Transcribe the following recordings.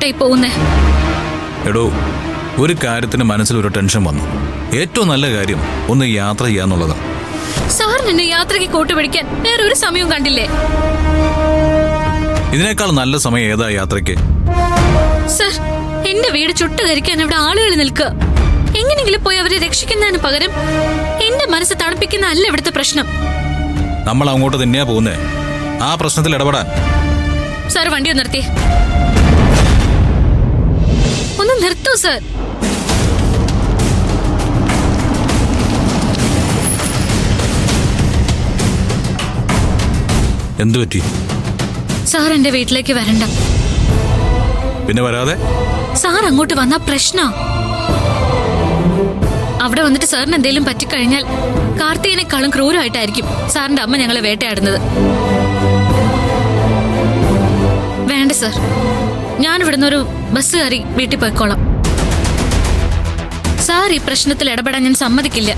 എങ്ങോട്ടായി പോകുന്നേ? എടോ, ഒരു കാര്യത്തിന് മനസ്സിൽ ഒരു ടെൻഷൻ വന്നു. ഏറ്റവും നല്ല കാര്യം ഒന്ന് യാത്ര ചെയ്യാന്നുള്ളതാ. സാറിന് എന്നെ യാത്രയ്ക്ക് കൂട്ടുപിടിക്കാൻ വേറെ ഒരു സമയവും കണ്ടില്ലേ? ഇതിനേക്കാൾ നല്ല സമയം ഏതാ യാത്രയ്ക്ക്? സർ, എന്റെ വീട് ചുട്ടുകരിക്കാൻ ഇവിടെ ആളുകൾ നിൽക്കുക. എങ്ങനെങ്കിലും പോയി അവരെ രക്ഷിക്കുന്നതിന് പകരം എന്റെ മനസ്സ് തണുപ്പിക്കുന്ന അല്ല ഇവിടുത്തെ പ്രശ്നം. നമ്മൾ അങ്ങോട്ട് തന്നെയാ പോകുന്നേ. ആ പ്രശ്നത്തിൽ ഇടപെടാൻ. സാർ, വണ്ടി ഒന്ന് നിർത്തി. ഒന്ന് നിർത്തൂ സർ. എന്തു പറ്റി? സാർ എന്റെ വീട്ടിലേക്ക് വരണ്ട. പിന്നെ വരാതെ? സാർ അങ്ങോട്ട് വന്നാ പ്രശ്നാ. അവിടെ വന്നിട്ട് സാറിന് എന്തെങ്കിലും പറ്റിക്കഴിഞ്ഞാൽ കാർത്തികനെക്കാളും ക്രൂരമായിട്ടായിരിക്കും സാറിന്റെ അമ്മ ഞങ്ങളെ വേട്ടയാടുന്നത്. വേണ്ട സർ, ഞാൻ ഇവിടുന്ന് ഒരു ബസ് കയറി വീട്ടിൽ പോയിക്കോളാം. സാർ ഈ പ്രശ്നത്തിൽ ഇടപെടാൻ ഞാൻ സമ്മതിക്കില്ല.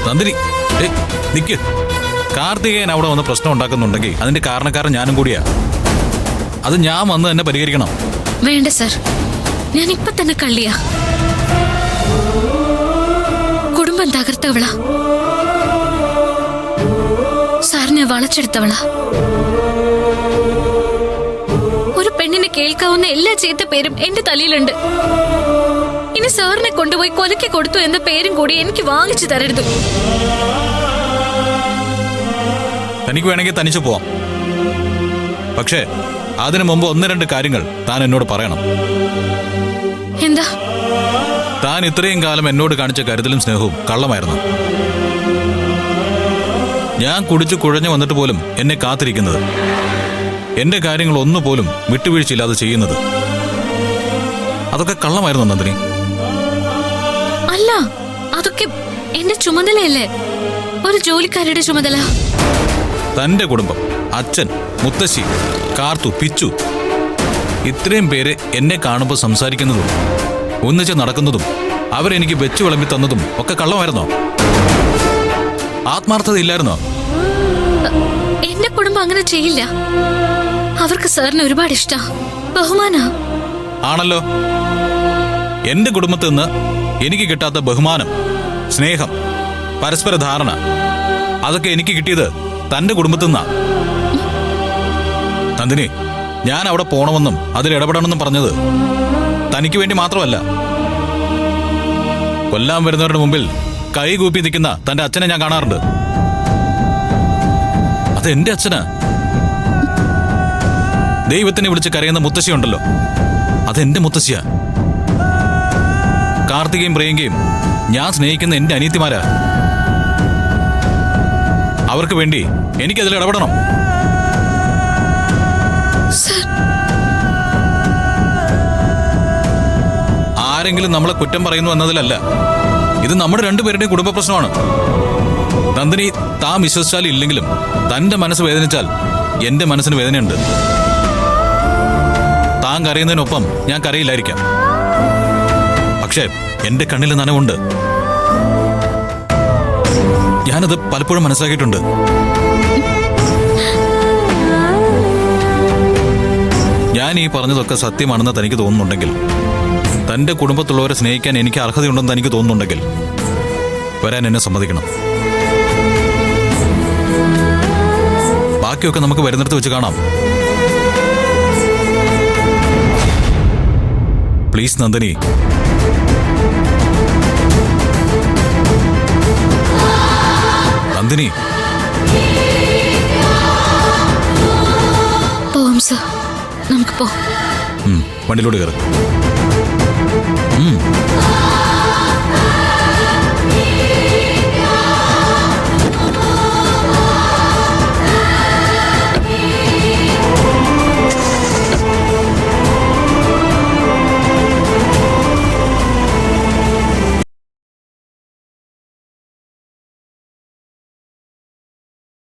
നന്ദിനി, നിക്ക്. കാർത്തികേയൻ അവിടെ വന്ന് പ്രശ്നം ഉണ്ടാക്കുന്നുണ്ടെങ്കിൽ അതിന്റെ കാരണക്കാരൻ ഞാനും കൂടിയാ. അത് ഞാൻ വന്ന് തന്നെ പരിഹരിക്കണം. വേണ്ട സർ, ഞാൻ ഇപ്പൊ തന്നെ കള്ളിയാ. കുടുംബം തകർത്തവളാ. സാറിനെ വളച്ചെടുത്തവളാ. ഒരു പെണ്ണിനെ കേൾക്കാവുന്ന എല്ലാ ചീത്ത പേരും എന്റെ തലയിലുണ്ട്. ഇനി സാറിനെ കൊണ്ടുപോയി കൊലയ്ക്ക് കൊടുത്തു എന്ന പേരും കൂടി എനിക്ക് വാങ്ങിച്ചു തരരുത്. തനിക്ക് വേണമെങ്കിൽ തനിച്ചു പോവാം. പക്ഷേ അതിനു മുമ്പ് ഒന്ന് രണ്ട് കാര്യങ്ങൾ താൻ എന്നോട് പറയണം. എന്താ? താൻ ഇത്രയും കാലം എന്നോട് കാണിച്ച കരുതലും സ്നേഹവും കള്ളമായിരുന്നു. ഞാൻ കുടിച്ചു കുഴഞ്ഞു വന്നിട്ട് പോലും എന്നെ കാത്തിരിക്കുന്നത്, എന്റെ കാര്യങ്ങൾ ഒന്നുപോലും വിട്ടുവീഴ്ചയില്ലാതെ ചെയ്യുന്നത്, അതൊക്കെ കള്ളമായിരുന്നു നന്ദിനി. അല്ല, അതൊക്കെ എന്റെ ചുമതലയല്ലേ, ഒരു ജോലിക്കാരുടെ ചുമതല. തന്റെ കുടുംബം, അച്ഛൻ, മുത്തശ്ശി, കാർത്തു, പിച്ചു, ഇത്രയും പേര് എന്നെ കാണുമ്പോൾ സംസാരിക്കുന്നതും ഒന്നിച്ച് നടക്കുന്നതും അവരെനിക്ക് വെച്ചു വിളമ്പി തന്നതും ഒക്കെ കള്ളമായിരുന്നോ? ആത്മാർത്ഥത ഇല്ലായിരുന്നോ? എന്റെ കുടുംബം അങ്ങനെ ചെയ്യില്ല. അവർക്ക് സാറിന് ഒരുപാട് ഇഷ്ടാ, ബഹുമാനാ. ആണല്ലോ. എന്റെ കുടുംബത്തിൽ നിന്ന് എനിക്ക് കിട്ടാത്ത ബഹുമാനം, സ്നേഹം, പരസ്പര ധാരണ, അതൊക്കെ എനിക്ക് കിട്ടിയത് തന്റെ കുടുംബത്തിൽ നിന്നാ. നന്ദിനി, ഞാൻ അവിടെ പോണമെന്നും അതിൽ ഇടപെടണമെന്നും പറഞ്ഞത് തനിക്ക് വേണ്ടി മാത്രമല്ല. കൊല്ലാൻ വരുന്നവരുടെ മുമ്പിൽ കൈകൂപ്പി നിൽക്കുന്ന തന്റെ അച്ഛനെ ഞാൻ കാണാറുണ്ട്. അത് എന്റെ അച്ഛനാ. ദൈവത്തിനെ വിളിച്ച് കരയുന്ന മുത്തശ്ശിയുണ്ടല്ലോ, അതെന്റെ മുത്തശ്ശിയാ. കാർത്തികയും പ്രിയങ്കയും ഞാൻ സ്നേഹിക്കുന്ന എന്റെ അനിയത്തിമാരാ. അവർക്ക് വേണ്ടി എനിക്കതിൽ ഇടപെടണം. ആരെങ്കിലും നമ്മളെ കുറ്റം പറയുന്നു എന്നതിലല്ല, ഇത് നമ്മുടെ രണ്ടുപേരുടെയും കുടുംബ പ്രശ്നമാണ്. നന്ദിനി, താൻ വിശ്വസിച്ചാലും ഇല്ലെങ്കിലും തന്റെ മനസ്സ് വേദനിച്ചാൽ എന്റെ മനസ്സിന് വേദനയുണ്ട്. താൻ കരയുന്നതിനൊപ്പം ഞാൻ കരയില്ലായിരിക്കാം, പക്ഷേ എന്റെ കണ്ണിൽ നനവുണ്ട്. ഞാനത് പലപ്പോഴും മനസ്സിലാക്കിയിട്ടുണ്ട്. ഞാൻ ഈ പറഞ്ഞതൊക്കെ സത്യമാണെന്ന് തനിക്ക് തോന്നുന്നുണ്ടെങ്കിൽ, തന്റെ കുടുംബത്തുള്ളവരെ സ്നേഹിക്കാൻ എനിക്ക് അർഹതയുണ്ടെന്ന് തനിക്ക് തോന്നുന്നുണ്ടെങ്കിൽ വരാൻ എന്നെ സമ്മതിക്കണം. ബാക്കിയൊക്കെ നമുക്ക് വരുന്നിടത്ത് വെച്ച് കാണാം. പ്ലീസ് നന്ദിനി. നന്ദിനി, പോവാം സർ, നമുക്ക് പോ. വണ്ടിയിലോട്ട് കയറ്.